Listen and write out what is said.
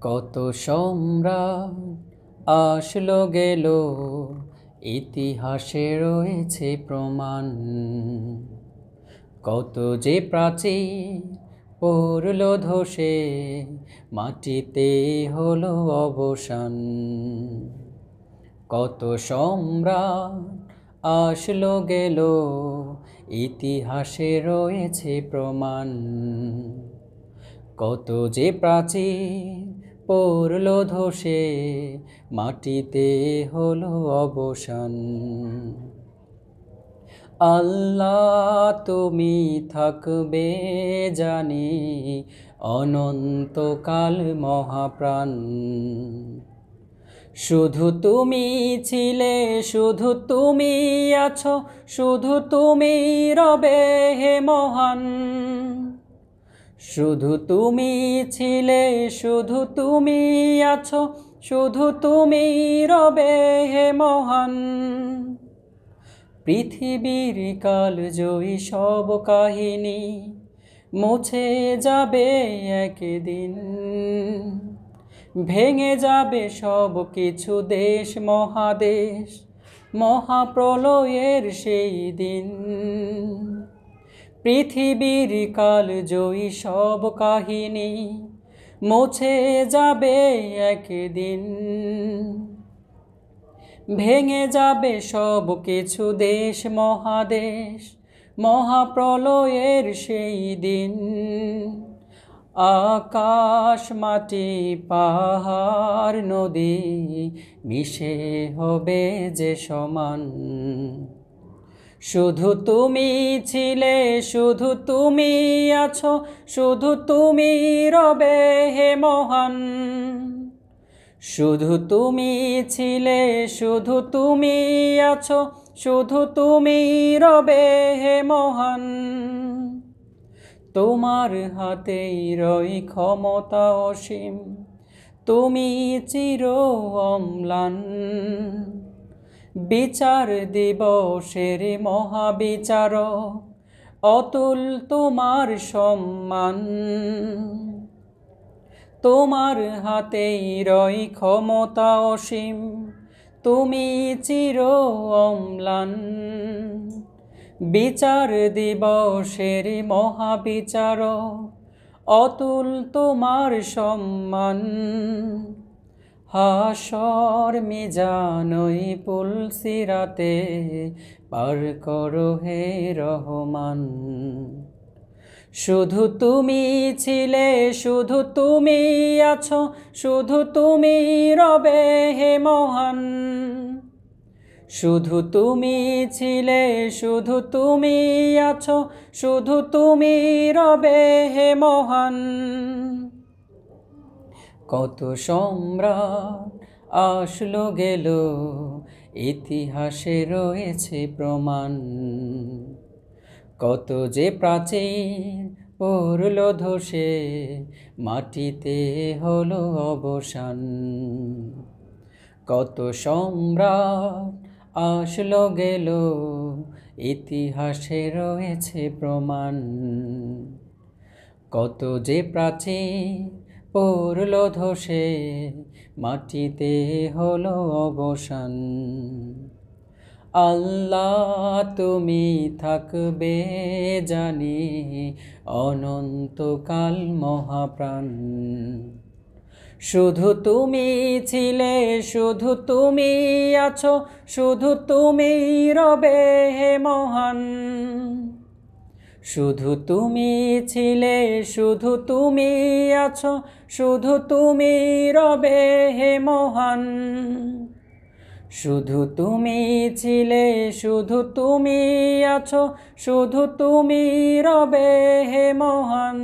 কত সম্রাট আসলো গেল, ইতিহাসে রয়েছে প্রমাণ। কত যে প্রাচীর পড়ল ধসে, মাটিতে হলো অবসান। কত সম্রাট আসলো গেল, ইতিহাসে রয়েছে প্রমাণ। কত যে প্রাচীর পড়ল ধসে, মাটিতে হলো অবসান। আল্লাহ তুমি থাকবে জানি, অনন্তকাল মহাপ্রাণ। শুধু তুমি ছিলে, শুধু তুমি আছো, শুধু তুমি রবে হে মহান। শুধু তুমি ছিলে, শুধু তুমি আছো, শুধু তুমি রবে হে মহান। পৃথিবীর কালজয়ী সব কাহিনী মুছে যাবে একদিন। ভেঙে যাবে সব কিছু, দেশ মহাদেশ, মহাপ্রলয়ের সেই দিন। পৃথিবীর কালজয়ী সব কাহিনী মুছে যাবে একদিন। ভেঙে যাবে সব কিছু, দেশ মহাদেশ, মহাপ্রলয়ের সেই দিন। আকাশ মাটি পাহাড় নদী মিশে হবে যে সমান। শুধু তুমি ছিলে, শুধু তুমি আছো, শুধু তুমি রবে হে মহান। শুধু তুমি ছিলে, শুধু তুমি আছো, শুধু তুমি রবে হে মহান। তোমার হাতেই রয় ক্ষমতা অসীম, তুমি চির অম্লান। বিচার দিবসের মহাবিচারক, অতুল তোমার সম্মান। তোমার হাতেই রয় ক্ষমতা অসীম, তুমি চির অম্লান। বিচার দিবসের মহাবিচারক, অতুল তোমার সম্মান। হাসর মিজানই পুলসিরাতে পার করো হে রহমান। শুধু তুমি ছিলে, শুধু তুমি আছো, শুধু তুমি রবে হে মহান। শুধু তুমি ছিলে, শুধু তুমি আছো, শুধু তুমি রবে হে মহান। কত সম্রাট আসলো গেল, ইতিহাসে রয়েছে প্রমাণ। কত যে প্রাচীর পড়ল ধসে, মাটিতে হলো অবসান। কত সম্রাট আসলো গেল, ইতিহাসে রয়েছে প্রমাণ। কত যে প্রাচীর পড়ল ধসে, মাটিতে হলো অবসান। আল্লাহ তুমি থাকবে জানি, অনন্তকাল মহাপ্রাণ। শুধু তুমি ছিলে, শুধু তুমি আছো, শুধু তুমি রবে হে মহান। শুধু তুমি ছিলে, শুধু তুমি আছো, শুধু তুমি রবে হে মহান। শুধু তুমি ছিলে, শুধু তুমি আছো, শুধু তুমি রবে হে মহান।